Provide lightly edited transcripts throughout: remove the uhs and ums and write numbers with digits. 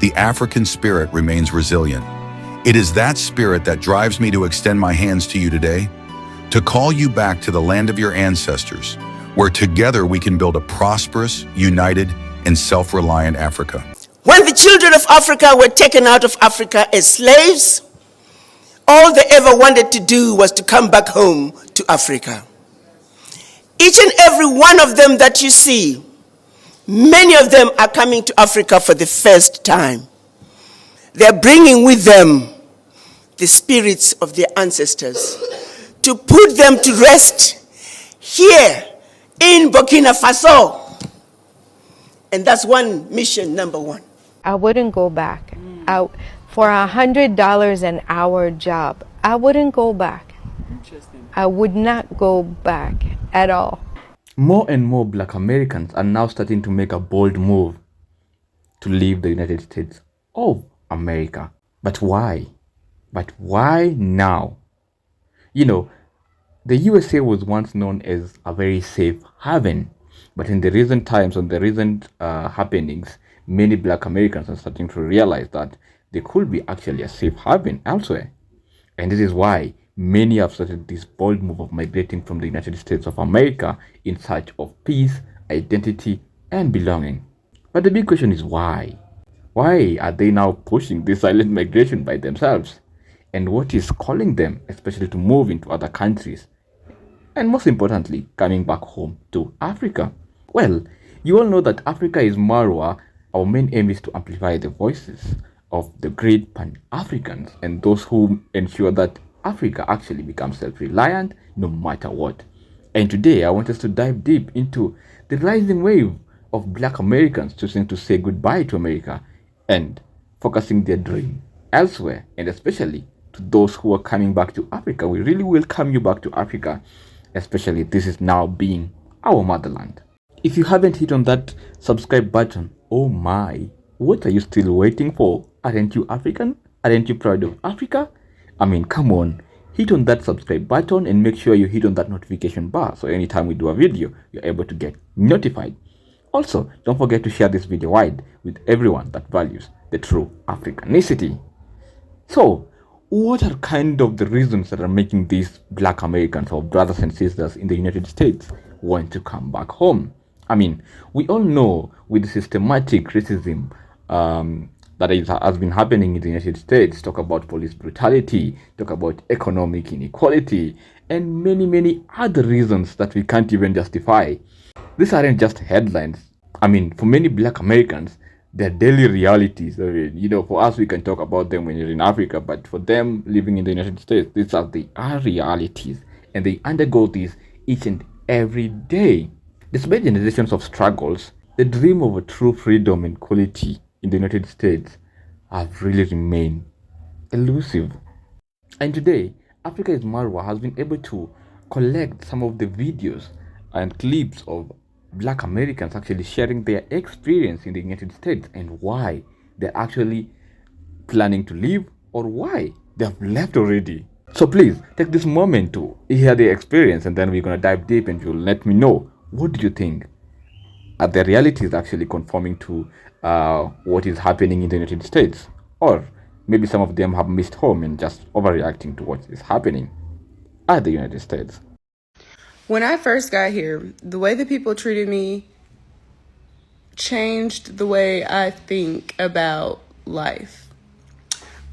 The African spirit remains resilient. It is that spirit that drives me to extend my hands to you today, to call you back to the land of your ancestors, where together we can build a prosperous, united, and self-reliant Africa. When the children of Africa were taken out of Africa as slaves, all they ever wanted to do was to come back home to Africa. Each and every one of them that you see, many of them are coming to Africa for the first time. They're bringing with them the spirits of their ancestors to put them to rest here in Burkina Faso. And that's mission number one. I wouldn't go back. For $100 an hour job, I wouldn't go back. Interesting. I would not go back at all. More and more Black Americans are now starting to make a bold move to leave the United States of America. But why? But why now? You know, the USA was once known as a very safe haven, but in the recent times, on the recent happenings, many Black Americans are starting to realize that they could be actually a safe haven elsewhere. And this is why many have started this bold move of migrating from the United States of America in search of peace, identity, and belonging. But the big question is why? Why are they now pushing this silent migration by themselves? And what is calling them, especially to move into other countries? And most importantly, coming back home to Africa. Well, you all know that Africa is Marwa. Our main aim is to amplify the voices of the great Pan-Africans and those who ensure that Africa actually becomes self-reliant no matter what. And today I want us to dive deep into the rising wave of Black Americans choosing to say goodbye to America and focusing their dream elsewhere, and especially to those who are coming back to Africa. We really welcome you back to Africa, especially this is now being our motherland. If you haven't hit on that subscribe button, oh my, what are you still waiting for? Aren't you African? Aren't you proud of Africa? I mean, come on, hit on that subscribe button and make sure you hit on that notification bar so anytime we do a video, you're able to get notified. Also, don't forget to share this video wide with everyone that values the true Africanicity. So, what are kind of the reasons that are making these Black Americans or brothers and sisters in the United States want to come back home? I mean, we all know with the systematic racism that has been happening in the United States, talk about police brutality, talk about economic inequality, and many, many other reasons that we can't even justify. These aren't just headlines. I mean, for many Black Americans, they're daily realities. I mean, you know, for us, we can talk about them when you're in Africa, but for them living in the United States, these are the realities, and they undergo this each and every day. Despite generations of struggles, the dream of a true freedom and equality in the United States have really remained elusive. And today, Africa's Marwa has been able to collect some of the videos and clips of Black Americans actually sharing their experience in the United States and why they're actually planning to leave or why they have left already. So please take this moment to hear their experience, and then we're going to dive deep and you'll let me know, what do you think? Are the realities actually conforming to what is happening in the United States? Or maybe some of them have missed home and just overreacting to what is happening at the United States. When I first got here, the way that people treated me changed the way I think about life.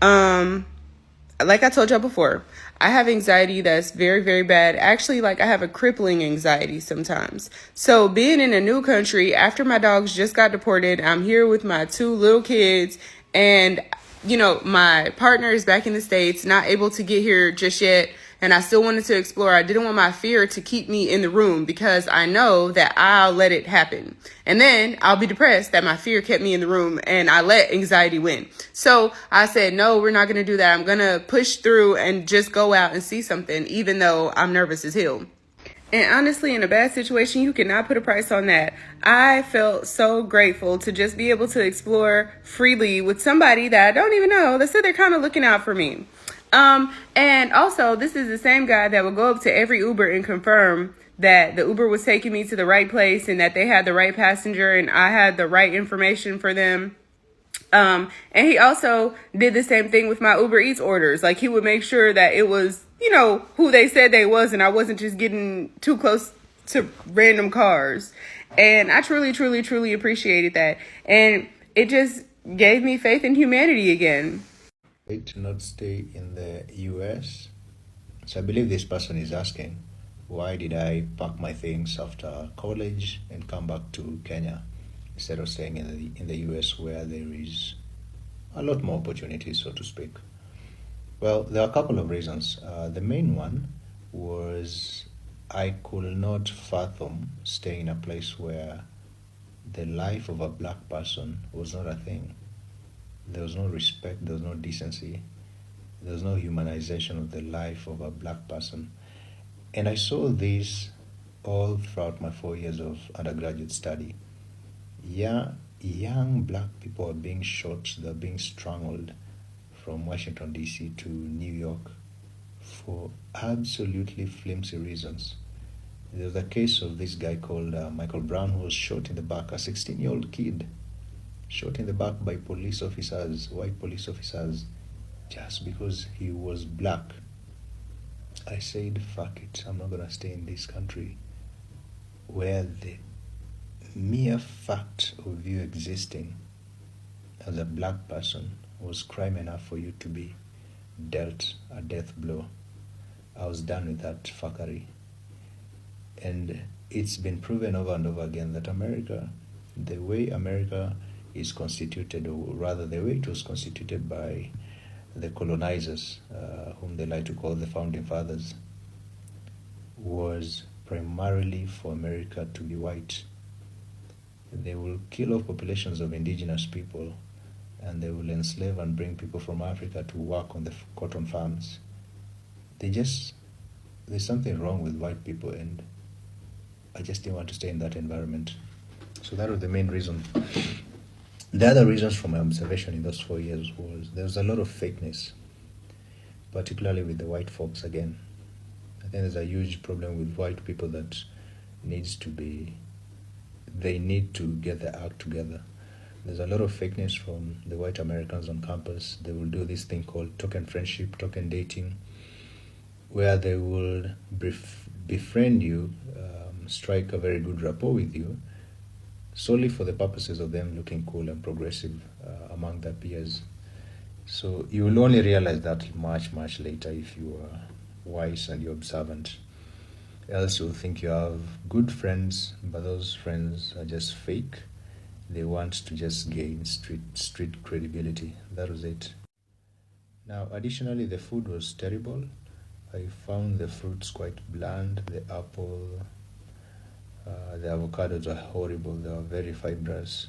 Like I told y'all before, I have anxiety that's very, very bad. Actually, like I have a crippling anxiety sometimes. So being in a new country, after my dogs just got deported, I'm here with my 2 little kids, and, you know, my partner is back in the States, not able to get here just yet. And I still wanted to explore. I didn't want my fear to keep me in the room because I know that I'll let it happen. And then I'll be depressed that my fear kept me in the room and I let anxiety win. So I said, no, we're not going to do that. I'm going to push through and just go out and see something, even though I'm nervous as hell. And honestly, in a bad situation, you cannot put a price on that. I felt so grateful to just be able to explore freely with somebody that I don't even know that said they're kind of looking out for me. And also, this is the same guy that would go up to every Uber and confirm that the Uber was taking me to the right place and that they had the right passenger and I had the right information for them. And he also did the same thing with my Uber Eats orders. Like, he would make sure that it was, who they said they was, and I wasn't just getting too close to random cars. And I truly, truly, truly appreciated that. And it just gave me faith in humanity again. To not stay in the US. So I believe this person is asking, why did I pack my things after college and come back to Kenya instead of staying in the US, where there is a lot more opportunities, so to speak? Well, there are a couple of reasons. The main one was I could not fathom staying in a place where the life of a black person was not a thing. There was no respect, there was no decency, there was no humanization of the life of a black person. And I saw this all throughout my 4 years of undergraduate study. Young black people are being shot, they're being strangled from Washington, D.C. to New York for absolutely flimsy reasons. There was a case of this guy called Michael Brown, who was shot in the back, a 16-year-old kid, shot in the back by police officers, white police officers, just because he was black. I said, fuck it, I'm not gonna stay in this country where the mere fact of you existing as a black person was crime enough for you to be dealt a death blow. I was done with that fuckery. And it's been proven over and over again that America, the way America is constituted, or rather the way it was constituted by the colonizers, whom they like to call the founding fathers, was primarily for America to be white. They will kill off populations of indigenous people, and they will enslave and bring people from Africa to work on the cotton farms. There's something wrong with white people, and I just didn't want to stay in that environment. So that was the main reason. The other reasons from my observation in those 4 years was there was a lot of fakeness, particularly with the white folks again. I think there's a huge problem with white people that they need to get their act together. There's a lot of fakeness from the white Americans on campus. They will do this thing called token friendship, token dating, where they will befriend you, strike a very good rapport with you, solely for the purposes of them looking cool and progressive among their peers. So you will only realize that much, much later if you are wise and you're observant. Else you'll think you have good friends, but those friends are just fake. They want to just gain street credibility. That was it. Now, additionally, the food was terrible. I found the fruits quite bland. The apple, the avocados are horrible. They are very fibrous.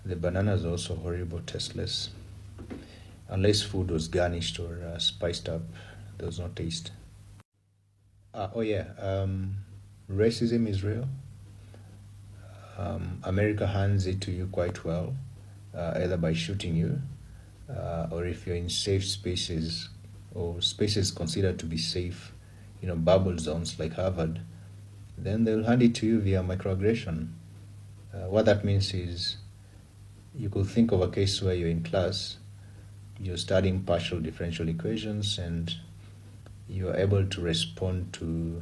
The bananas are also horrible, tasteless. Unless food was garnished or spiced up, there was no taste. Racism is real. America hands it to you quite well, either by shooting you, or if you're in safe spaces, or spaces considered to be safe, bubble zones like Harvard, then they'll hand it to you via microaggression. What that means is you could think of a case where you're in class, you're studying partial differential equations, and you're able to respond to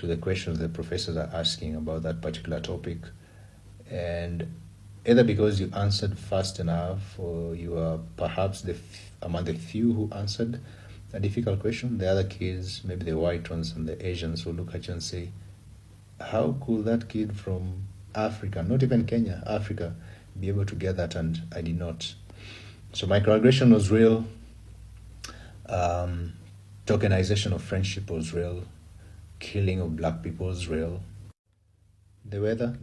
the questions the professors are asking about that particular topic. And either because you answered fast enough, or you are perhaps among the few who answered a difficult question, the other kids, maybe the white ones and the Asians, will look at you and say, how could that kid from Africa, not even Kenya, Africa, be able to get that, and I did not? So microaggression was real. Tokenization of friendship was real. Killing of black people was real. The weather,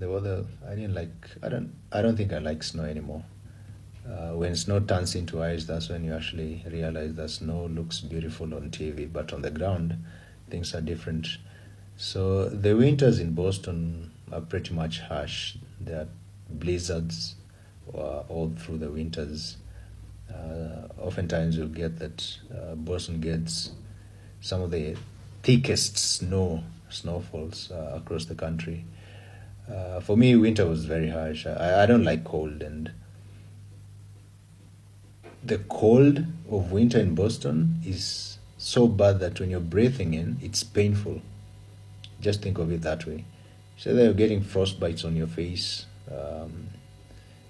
I don't think I like snow anymore. When snow turns into ice, that's when you actually realize that snow looks beautiful on TV, but on the ground, things are different. So the winters in Boston are pretty much harsh. There are blizzards all through the winters. Oftentimes you'll get that Boston gets some of the thickest snowfalls across the country. For me, winter was very harsh. I don't like cold, and the cold of winter in Boston is so bad that when you're breathing in, it's painful. Just think of it that way. So that you're getting frostbites on your face.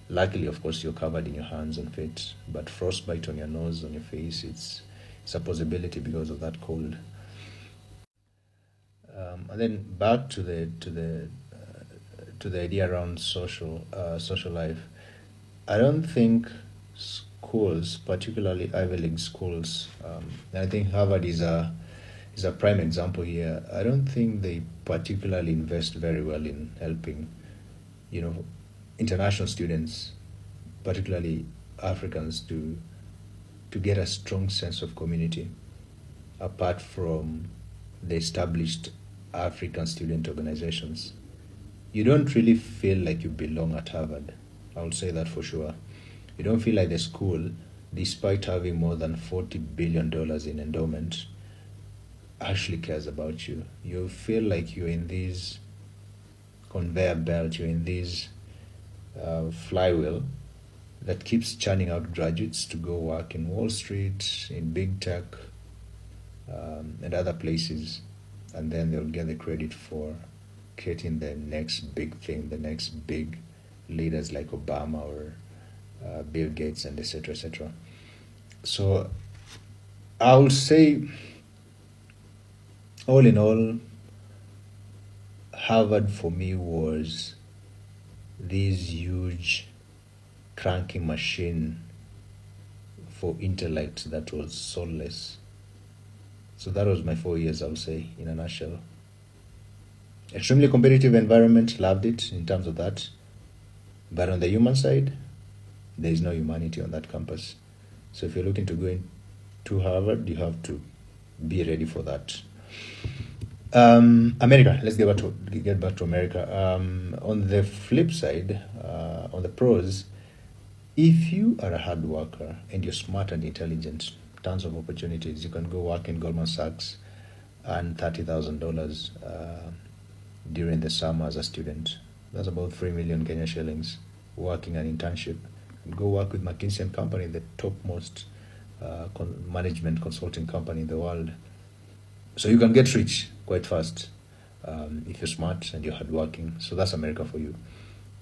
Luckily, of course, you're covered in your hands and feet, but frostbite on your nose, on your face, it's a possibility because of that cold. And then back to the idea around social life. I don't think schools, particularly Ivy League schools, and I think Harvard is a prime example here. I don't think they particularly invest very well in helping, international students, particularly Africans, to get a strong sense of community, apart from the established African student organizations. You don't really feel like you belong at Harvard. I will say that for sure. You don't feel like the school, despite having more than $40 billion in endowment, actually cares about you. You feel like you're in this conveyor belt, you're in this flywheel that keeps churning out graduates to go work in Wall Street, in big tech, and other places, and then they'll get the credit for creating the next big thing, the next big leaders like Obama or Bill Gates, and etc. etc. So I would say, all in all, Harvard for me was this huge cranking machine for intellect that was soulless. So that was my 4 years, I would say, in a nutshell. Extremely competitive environment, loved it in terms of that. But on the human side, there is no humanity on that campus. So if you're looking to go into Harvard, you have to be ready for that. America, let's get back to America. On the flip side, on the pros, if you are a hard worker and you're smart and intelligent, tons of opportunities. You can go work in Goldman Sachs and $30,000 during the summer as a student. That's about 3 million Kenya shillings. Working an internship, and go work with McKinsey and Company, the topmost management consulting company in the world. So you can get rich quite fast if you're smart and you're hardworking. So that's America for you.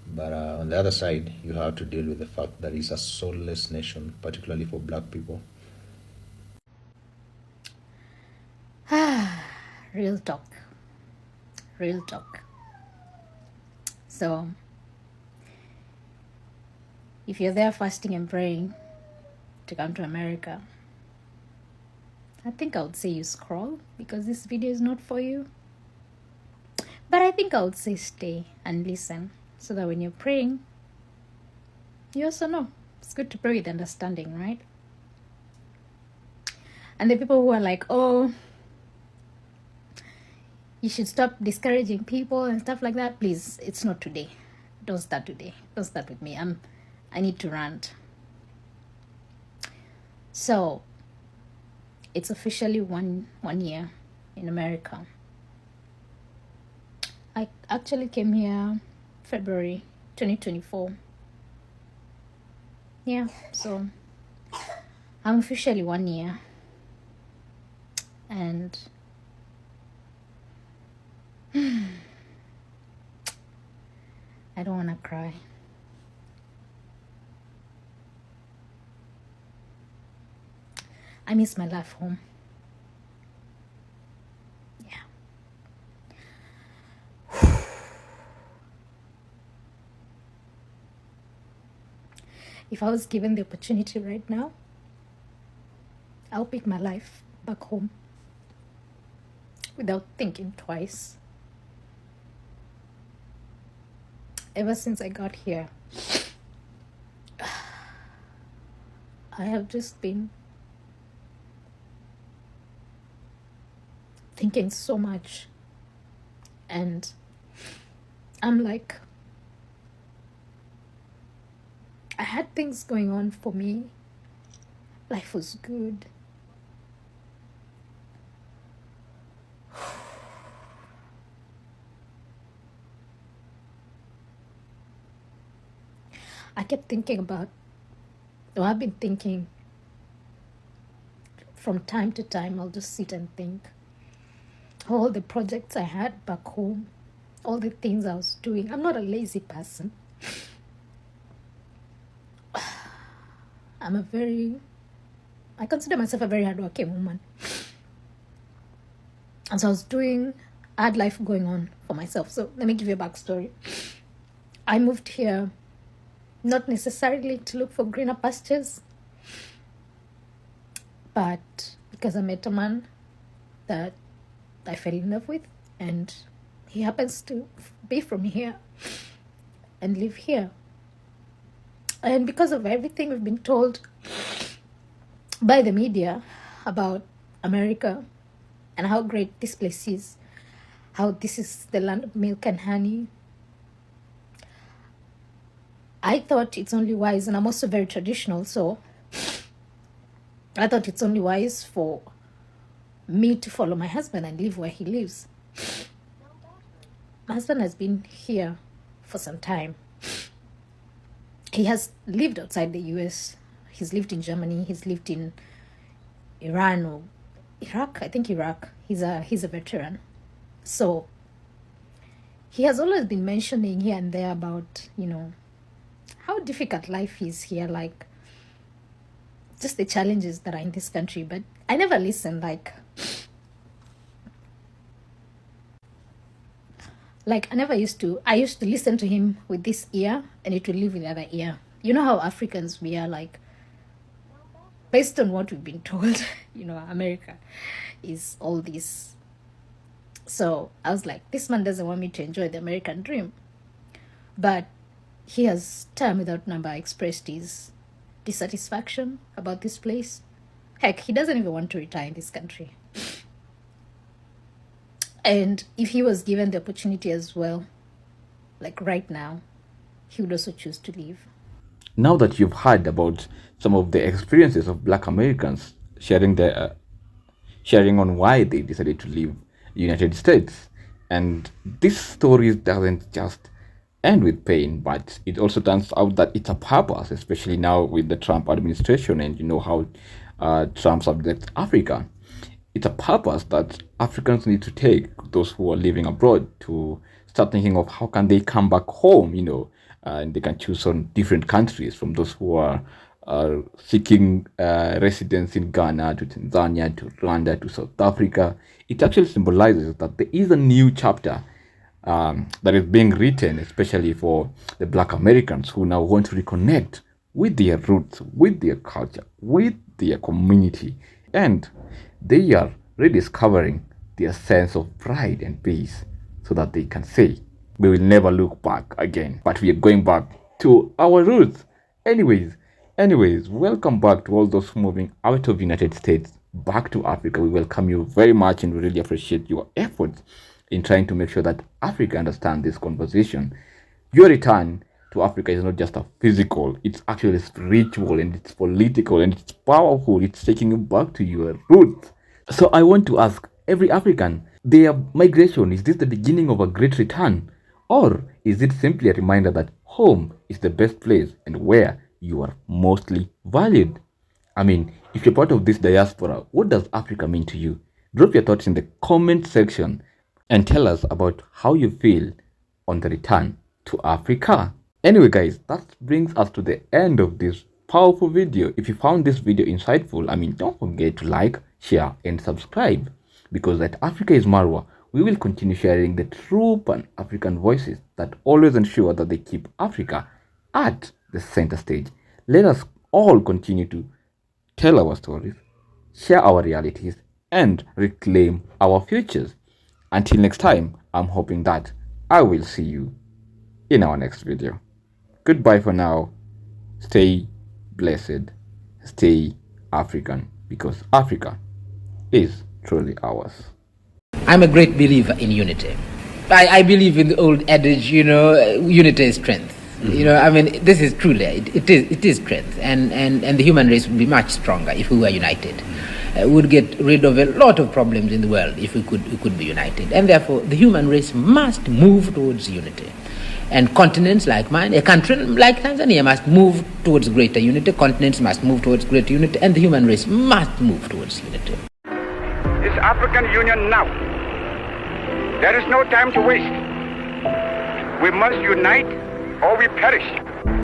But on the other side, you have to deal with the fact that it's a soulless nation, particularly for black people. Real talk. Real talk. So, if you're there fasting and praying to come to America, I think I would say you scroll, because this video is not for you. But I think I would say stay and listen, so that when you're praying, you also know. It's good to pray with understanding, right? And the people who are like, oh, you should stop discouraging people and stuff like that, please, it's not today. Don't start today. Don't start with me. I need to rant. So, it's officially one year in America. I actually came here February 2024. Yeah, so I'm officially 1 year. And I don't want to cry. I miss my life home. Yeah. If I was given the opportunity right now, I'll pick my life back home without thinking twice. Ever since I got here, I have just been thinking so much, and I'm like, I had things going on for me. Life was good. I kept thinking about, I've been thinking from time to time, I'll just sit and think all the projects I had back home, all the things I was doing. I'm not a lazy person. I consider myself a very hardworking woman. And so I had life going on for myself. So let me give you a backstory. I moved here not necessarily to look for greener pastures, but because I met a man that I fell in love with, and he happens to be from here and live here. And because of everything we've been told by the media about America and how great this place is, how this is the land of milk and honey, I thought it's only wise, and I'm also very traditional, so I thought it's only wise for me to follow my husband and live where he lives. My husband has been here for some time. He has lived outside the US. He's lived in Germany. He's lived in Iran or Iraq. I think Iraq. He's a veteran. So he has always been mentioning here and there about, how difficult life is here, like just the challenges that are in this country. But I never listened. I used to listen to him with this ear and it will leave with the other ear. You know how Africans we are, like, based on what we've been told, America is all this. So I was like, this man doesn't want me to enjoy the American dream. But he has time without number expressed his dissatisfaction about this place. Heck, he doesn't even want to retire in this country. And if he was given the opportunity as well, like right now, he would also choose to leave. Now that you've heard about some of the experiences of Black Americans sharing on why they decided to leave the United States, and this story doesn't just end with pain, but it also turns out that it's a purpose, especially now with the Trump administration and how Trump subjects Africa. It's a purpose that Africans need to take, those who are living abroad, to start thinking of how can they come back home, and they can choose on different countries, from those who are seeking residence in Ghana to Tanzania to Rwanda to South Africa. It actually symbolizes that there is a new chapter that is being written, especially for the Black Americans who now want to reconnect with their roots, with their culture, with their community, and they are rediscovering their sense of pride and peace, so that they can say, we will never look back again, but we are going back to our roots. Anyways, welcome back to all those moving out of the United States back to Africa. We welcome you very much, and we really appreciate your efforts in trying to make sure that Africa understands this conversation. Your return to Africa is not just a physical, it's actually spiritual, and it's political, and it's powerful. It's taking you back to your roots. So I want to ask every African, their migration, is this the beginning of a great return? Or is it simply a reminder that home is the best place and where you are mostly valued? I mean, if you're part of this diaspora, what does Africa mean to you? Drop your thoughts in the comment section and tell us about how you feel on the return to Africa. Anyway guys, that brings us to the end of this powerful video. If you found this video insightful, don't forget to like, share and subscribe, because at Africa is Marwa, we will continue sharing the true Pan-African voices that always ensure that they keep Africa at the center stage. Let us all continue to tell our stories, share our realities, and reclaim our futures. Until next time, I'm hoping that I will see you in our next video. Goodbye for now. Stay blessed. Stay African, because Africa is truly ours. I'm a great believer in unity. I believe in the old adage, unity is strength. This is truly, it is strength. And the human race would be much stronger if we were united. We would get rid of a lot of problems in the world if we could be united. And therefore, the human race must move towards unity. And continents like mine, a country like Tanzania must move towards greater unity, continents must move towards greater unity, and the human race must move towards unity. It's African Union now. There is no time to waste. We must unite or we perish.